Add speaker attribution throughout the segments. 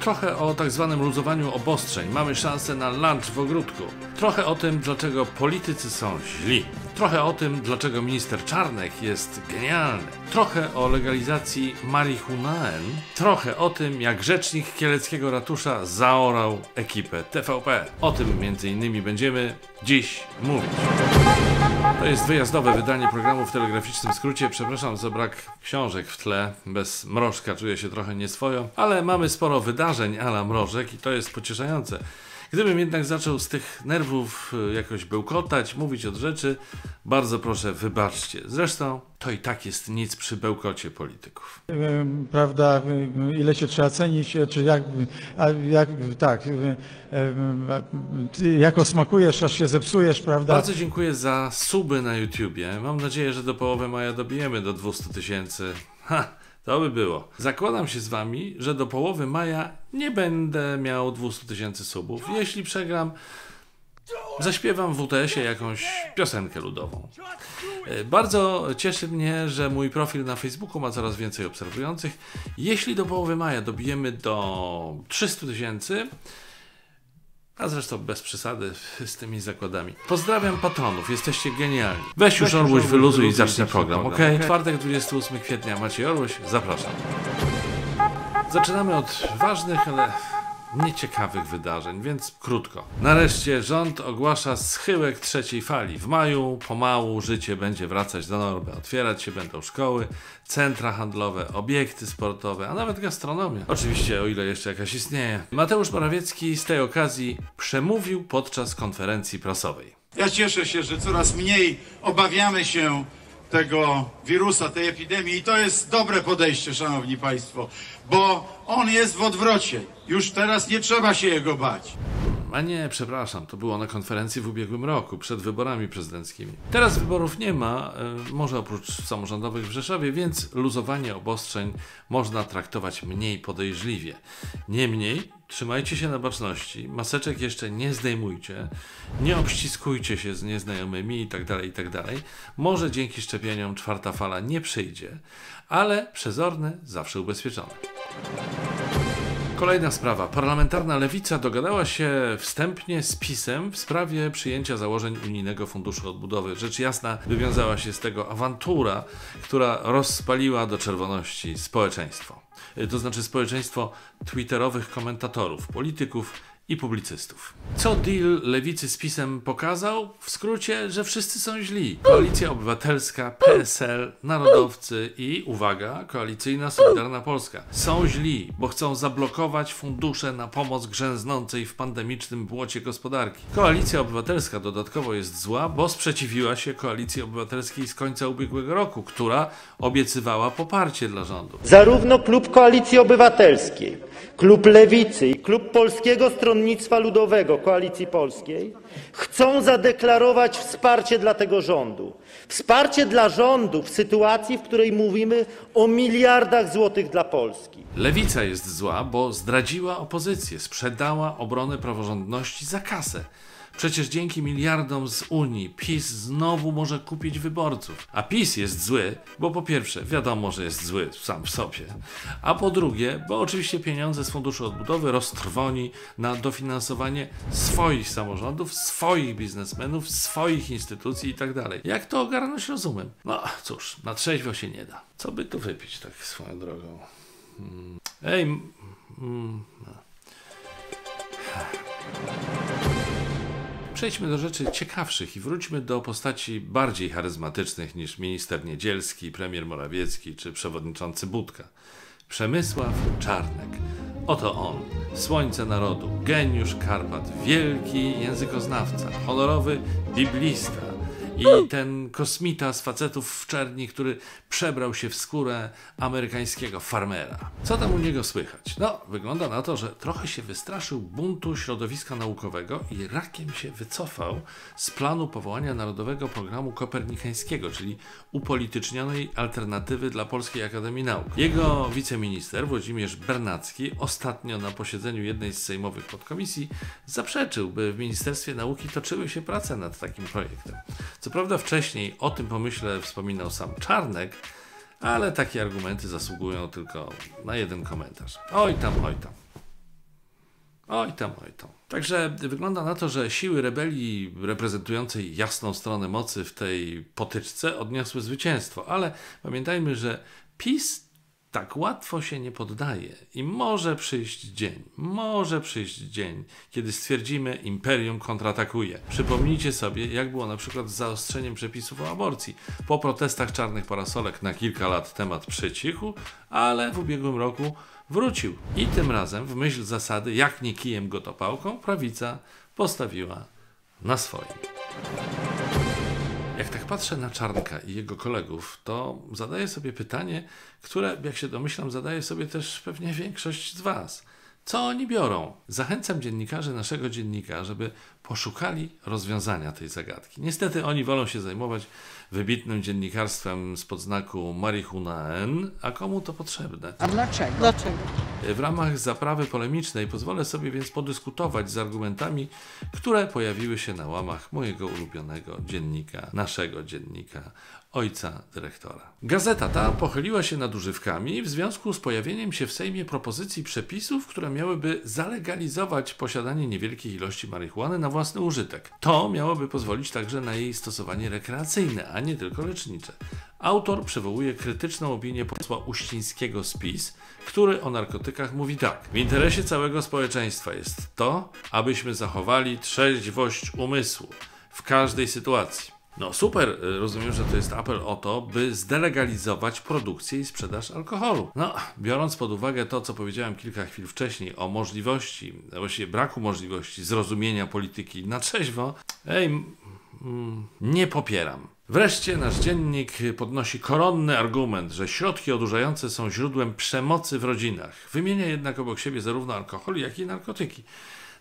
Speaker 1: Trochę o tak zwanym luzowaniu obostrzeń. Mamy szansę na lunch w ogródku. Trochę o tym, dlaczego politycy są źli. Trochę o tym, dlaczego minister Czarnek jest genialny. Trochę o legalizacji marihuany. Trochę o tym, jak rzecznik kieleckiego ratusza zaorał ekipę TVP. O tym m.in. będziemy dziś mówić. To jest wyjazdowe wydanie programu w telegraficznym skrócie. Przepraszam za brak książek w tle. Bez mrożka czuję się trochę nieswojo, ale mamy sporo wydarzeń a la mrożek i to jest pocieszające. Gdybym jednak zaczął z tych nerwów jakoś bełkotać, mówić od rzeczy, bardzo proszę, wybaczcie. Zresztą to i tak jest nic przy bełkocie polityków.
Speaker 2: Prawda, ile się trzeba cenić, czy jak osmakujesz, aż się zepsujesz, prawda?
Speaker 1: Bardzo dziękuję za suby na YouTubie. Mam nadzieję, że do połowy maja dobijemy do 200 000. To by było. Zakładam się z wami, że do połowy maja nie będę miał 200 000 subów. Jeśli przegram, zaśpiewam w WTS-ie jakąś piosenkę ludową. Bardzo cieszy mnie, że mój profil na Facebooku ma coraz więcej obserwujących. Jeśli do połowy maja dobijemy do 300 000, a zresztą bez przesady z tymi zakładami. Pozdrawiam patronów, jesteście genialni. Weź już Orłoś, wyluzuj i zacznij program, ok? Czwartek, 28 kwietnia, Maciej Orłoś, zapraszam. Zaczynamy od ważnych, ale nieciekawych wydarzeń, więc krótko. Nareszcie rząd ogłasza schyłek trzeciej fali. W maju pomału życie będzie wracać do normy. Otwierać się będą szkoły, centra handlowe, obiekty sportowe, a nawet gastronomia. Oczywiście, o ile jeszcze jakaś istnieje. Mateusz Morawiecki z tej okazji przemówił podczas konferencji prasowej.
Speaker 3: Ja cieszę się, że coraz mniej obawiamy się tego wirusa, tej epidemii i to jest dobre podejście, szanowni państwo, bo on jest w odwrocie. Już teraz nie trzeba się jego bać.
Speaker 1: A nie, przepraszam, to było na konferencji w ubiegłym roku, przed wyborami prezydenckimi. Teraz wyborów nie ma, może oprócz samorządowych w Rzeszowie, więc luzowanie obostrzeń można traktować mniej podejrzliwie. Niemniej, trzymajcie się na baczności, maseczek jeszcze nie zdejmujcie, nie obściskujcie się z nieznajomymi itd. Może dzięki szczepieniom czwarta fala nie przyjdzie, ale przezorny zawsze ubezpieczony. Kolejna sprawa. Parlamentarna Lewica dogadała się wstępnie z PiS-em w sprawie przyjęcia założeń Unijnego Funduszu Odbudowy. Rzecz jasna, wywiązała się z tego awantura, która rozpaliła do czerwoności społeczeństwo. To znaczy społeczeństwo twitterowych komentatorów, polityków i publicystów. Co deal Lewicy z PiS-em pokazał? W skrócie, że wszyscy są źli. Koalicja Obywatelska, PSL, Narodowcy i, uwaga, Koalicyjna Solidarna Polska są źli, bo chcą zablokować fundusze na pomoc grzęznącej w pandemicznym błocie gospodarki. Koalicja Obywatelska dodatkowo jest zła, bo sprzeciwiła się Koalicji Obywatelskiej z końca ubiegłego roku, która obiecywała poparcie dla rządu.
Speaker 4: Zarówno klub Koalicji Obywatelskiej, klub Lewicy i klub Polskiego Stronnictwa Ludowego Koalicji Polskiej chcą zadeklarować wsparcie dla tego rządu. Wsparcie dla rządu w sytuacji, w której mówimy o miliardach złotych dla Polski.
Speaker 1: Lewica jest zła, bo zdradziła opozycję, sprzedała obronę praworządności za kasę. Przecież dzięki miliardom z Unii PiS znowu może kupić wyborców. A PiS jest zły, bo po pierwsze wiadomo, że jest zły sam w sobie, a po drugie, bo oczywiście pieniądze z Funduszu Odbudowy roztrwoni na dofinansowanie swoich samorządów, swoich biznesmenów, swoich instytucji itd. Jak to ogarnąć rozumem? No cóż, na trzeźwo się nie da. Co by tu wypić tak swoją drogą? Przejdźmy do rzeczy ciekawszych i wróćmy do postaci bardziej charyzmatycznych niż minister Niedzielski, premier Morawiecki czy przewodniczący Budka. Przemysław Czarnek. Oto on, słońce narodu, geniusz Karpat, wielki językoznawca, honorowy biblista i ten kosmita z facetów w czerni, który przebrał się w skórę amerykańskiego farmera. Co tam u niego słychać? No, wygląda na to, że trochę się wystraszył buntu środowiska naukowego i rakiem się wycofał z planu powołania Narodowego Programu Kopernikańskiego, czyli upolitycznionej alternatywy dla Polskiej Akademii Nauk. Jego wiceminister Włodzimierz Bernacki ostatnio na posiedzeniu jednej z sejmowych podkomisji zaprzeczył, by w Ministerstwie Nauki toczyły się prace nad takim projektem. Co prawda wcześniej o tym pomyśle wspominał sam Czarnek, ale takie argumenty zasługują tylko na jeden komentarz. Oj tam, oj tam. Oj tam, oj tam. Także wygląda na to, że siły rebelii reprezentującej jasną stronę mocy w tej potyczce odniosły zwycięstwo, ale pamiętajmy, że PiS tak łatwo się nie poddaje i może przyjść dzień, kiedy stwierdzimy, imperium kontratakuje. Przypomnijcie sobie, jak było na przykład z zaostrzeniem przepisów o aborcji. Po protestach czarnych parasolek na kilka lat temat przycichł, ale w ubiegłym roku wrócił. I tym razem, w myśl zasady, jak nie kijem go to pałką, prawica postawiła na swoim. Jak tak patrzę na Czarnka i jego kolegów, to zadaję sobie pytanie, które, jak się domyślam, zadaje sobie też pewnie większość z was. Co oni biorą? Zachęcam dziennikarzy naszego dziennika, żeby poszukali rozwiązania tej zagadki. Niestety oni wolą się zajmować wybitnym dziennikarstwem spod znaku Marihunaen, a komu to potrzebne?
Speaker 5: A dlaczego?
Speaker 1: W ramach zaprawy polemicznej pozwolę sobie więc podyskutować z argumentami, które pojawiły się na łamach mojego ulubionego dziennika, naszego dziennika, ojca dyrektora. Gazeta ta pochyliła się nad używkami w związku z pojawieniem się w Sejmie propozycji przepisów, które miałyby zalegalizować posiadanie niewielkich ilości marihuany na własny użytek. To miałoby pozwolić także na jej stosowanie rekreacyjne, a nie tylko lecznicze. Autor przywołuje krytyczną opinię posła Uścińskiego z PiS, który o narkotykach mówi tak. W interesie całego społeczeństwa jest to, abyśmy zachowali trzeźwość umysłu w każdej sytuacji. No super, rozumiem, że to jest apel o to, by zdelegalizować produkcję i sprzedaż alkoholu. No, biorąc pod uwagę to, co powiedziałem kilka chwil wcześniej o możliwości, właściwie braku możliwości zrozumienia polityki na trzeźwo, nie popieram. Wreszcie nasz dziennik podnosi koronny argument, że środki odurzające są źródłem przemocy w rodzinach. Wymienia jednak obok siebie zarówno alkohol, jak i narkotyki.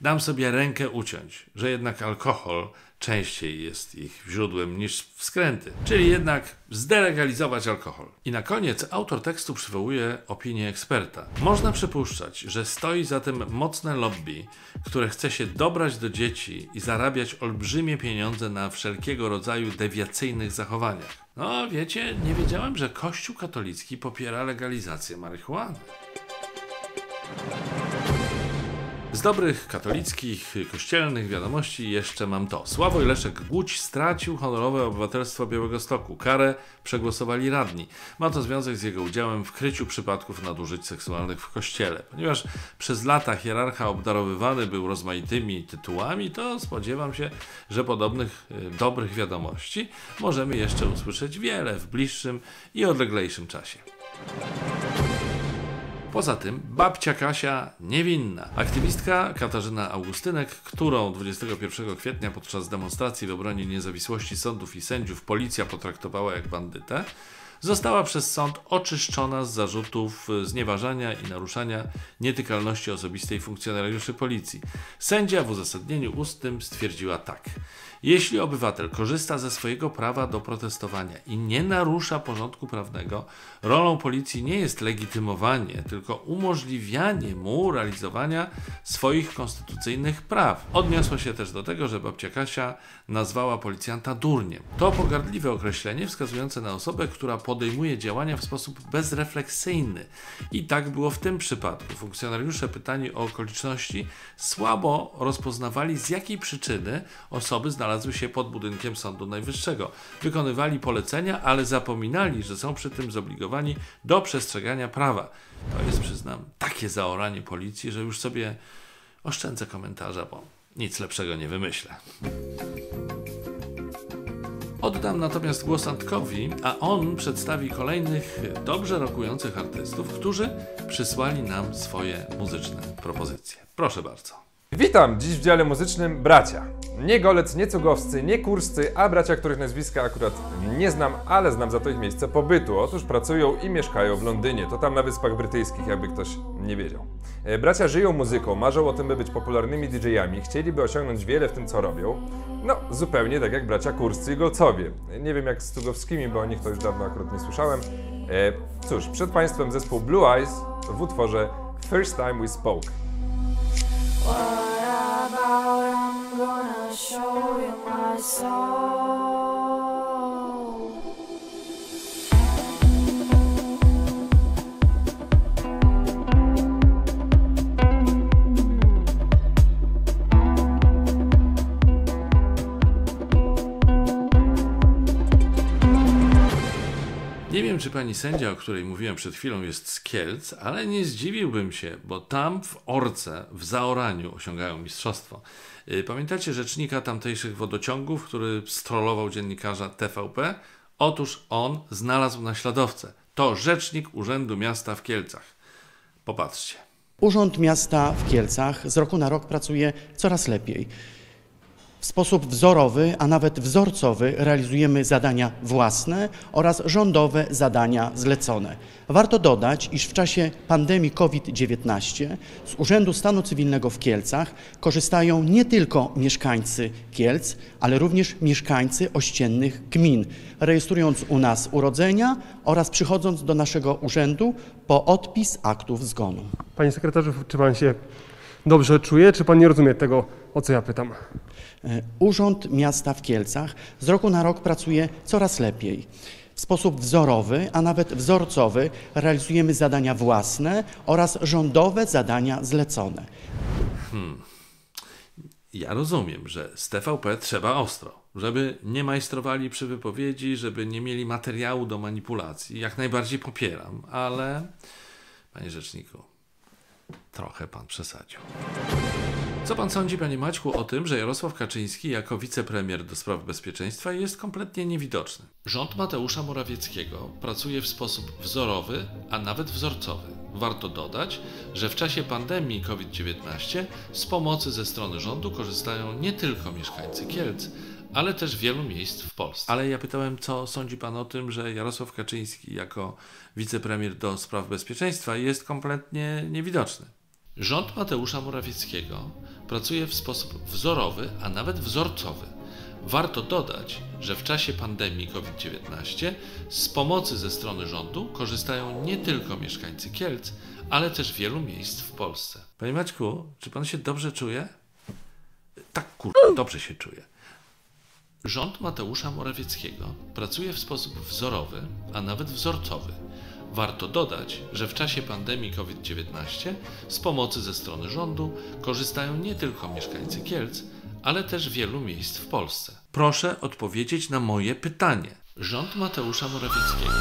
Speaker 1: Dam sobie rękę uciąć, że jednak alkohol częściej jest ich źródłem niż wskręty. Czyli jednak zdelegalizować alkohol. I na koniec autor tekstu przywołuje opinię eksperta. Można przypuszczać, że stoi za tym mocne lobby, które chce się dobrać do dzieci i zarabiać olbrzymie pieniądze na wszelkiego rodzaju dewiacyjnych zachowaniach. No wiecie, nie wiedziałem, że Kościół katolicki popiera legalizację marihuany. Z dobrych katolickich, kościelnych wiadomości jeszcze mam to. Sławoj Leszek Głódź stracił honorowe obywatelstwo Białegostoku. Karę przegłosowali radni. Ma to związek z jego udziałem w kryciu przypadków nadużyć seksualnych w kościele. Ponieważ przez lata hierarcha obdarowywany był rozmaitymi tytułami, to spodziewam się, że podobnych dobrych wiadomości możemy jeszcze usłyszeć wiele w bliższym i odleglejszym czasie. Poza tym babcia Kasia niewinna. Aktywistka Katarzyna Augustynek, którą 21 kwietnia podczas demonstracji w obronie niezawisłości sądów i sędziów policja potraktowała jak bandytę, została przez sąd oczyszczona z zarzutów znieważania i naruszania nietykalności osobistej funkcjonariuszy policji. Sędzia w uzasadnieniu ustnym stwierdziła tak. Jeśli obywatel korzysta ze swojego prawa do protestowania i nie narusza porządku prawnego, rolą policji nie jest legitymowanie, tylko umożliwianie mu realizowania swoich konstytucyjnych praw. Odniosła się też do tego, że babcia Kasia nazwała policjanta durniem. To pogardliwe określenie wskazujące na osobę, która podejmuje działania w sposób bezrefleksyjny. I tak było w tym przypadku. Funkcjonariusze pytani o okoliczności słabo rozpoznawali, z jakiej przyczyny osoby znalazły się pod budynkiem Sądu Najwyższego. Wykonywali polecenia, ale zapominali, że są przy tym zobligowani do przestrzegania prawa. To jest, przyznam, takie zaoranie policji, że już sobie oszczędzę komentarza, bo nic lepszego nie wymyślę. Oddam natomiast głos Antkowi, a on przedstawi kolejnych dobrze rokujących artystów, którzy przysłali nam swoje muzyczne propozycje. Proszę bardzo.
Speaker 6: Witam! Dziś w dziale muzycznym bracia. Nie Golec, nie Cugowscy, nie Kurscy, a bracia, których nazwiska akurat nie znam, ale znam za to ich miejsce pobytu. Otóż pracują i mieszkają w Londynie. To tam na Wyspach Brytyjskich, jakby ktoś nie wiedział. Bracia żyją muzyką, marzą o tym, by być popularnymi DJ-ami, chcieliby osiągnąć wiele w tym, co robią. No, zupełnie tak jak bracia Kurscy i Golcowie. Nie wiem jak z Cugowskimi, bo o nich to już dawno akurat nie słyszałem. Cóż, przed Państwem zespół Blue Eyes w utworze First Time We Spoke.
Speaker 7: What about I'm gonna show you my soul?
Speaker 1: czy pani sędzia, o której mówiłem przed chwilą, jest z Kielc, ale nie zdziwiłbym się, bo tam w Orce, w Zaoraniu osiągają mistrzostwo. Pamiętacie rzecznika tamtejszych wodociągów, który strollował dziennikarza TVP? Otóż on znalazł naśladowcę. To rzecznik Urzędu Miasta w Kielcach. Popatrzcie.
Speaker 5: Urząd Miasta w Kielcach z roku na rok pracuje coraz lepiej. W sposób wzorowy, a nawet wzorcowy realizujemy zadania własne oraz rządowe zadania zlecone. Warto dodać, iż w czasie pandemii COVID-19 z Urzędu Stanu Cywilnego w Kielcach korzystają nie tylko mieszkańcy Kielc, ale również mieszkańcy ościennych gmin, rejestrując u nas urodzenia oraz przychodząc do naszego urzędu po odpis aktów zgonu.
Speaker 8: Panie sekretarzu, czy pan się dobrze czuje, czy pan nie rozumie tego, o co ja pytam?
Speaker 5: Urząd Miasta w Kielcach z roku na rok pracuje coraz lepiej. W sposób wzorowy, a nawet wzorcowy realizujemy zadania własne oraz rządowe zadania zlecone.
Speaker 1: Ja rozumiem, że z TVP trzeba ostro, żeby nie majstrowali przy wypowiedzi, żeby nie mieli materiału do manipulacji. Jak najbardziej popieram, ale panie rzeczniku, trochę pan przesadził. Co pan sądzi, panie Maćku, o tym, że Jarosław Kaczyński jako wicepremier do spraw bezpieczeństwa jest kompletnie niewidoczny? Rząd Mateusza Morawieckiego pracuje w sposób wzorowy, a nawet wzorcowy. Warto dodać, że w czasie pandemii COVID-19 z pomocy ze strony rządu korzystają nie tylko mieszkańcy Kielc, ale też wielu miejsc w Polsce. Ale ja pytałem, co sądzi pan o tym, że Jarosław Kaczyński jako wicepremier do spraw bezpieczeństwa jest kompletnie niewidoczny? Rząd Mateusza Morawieckiego pracuje w sposób wzorowy, a nawet wzorcowy. Warto dodać, że w czasie pandemii COVID-19 z pomocy ze strony rządu korzystają nie tylko mieszkańcy Kielc, ale też wielu miejsc w Polsce. Panie Maćku, czy pan się dobrze czuje? Tak, dobrze się czuje. Rząd Mateusza Morawieckiego pracuje w sposób wzorowy, a nawet wzorcowy. Warto dodać, że w czasie pandemii COVID-19 z pomocy ze strony rządu korzystają nie tylko mieszkańcy Kielc, ale też wielu miejsc w Polsce. Proszę odpowiedzieć na moje pytanie. Rząd Mateusza Morawieckiego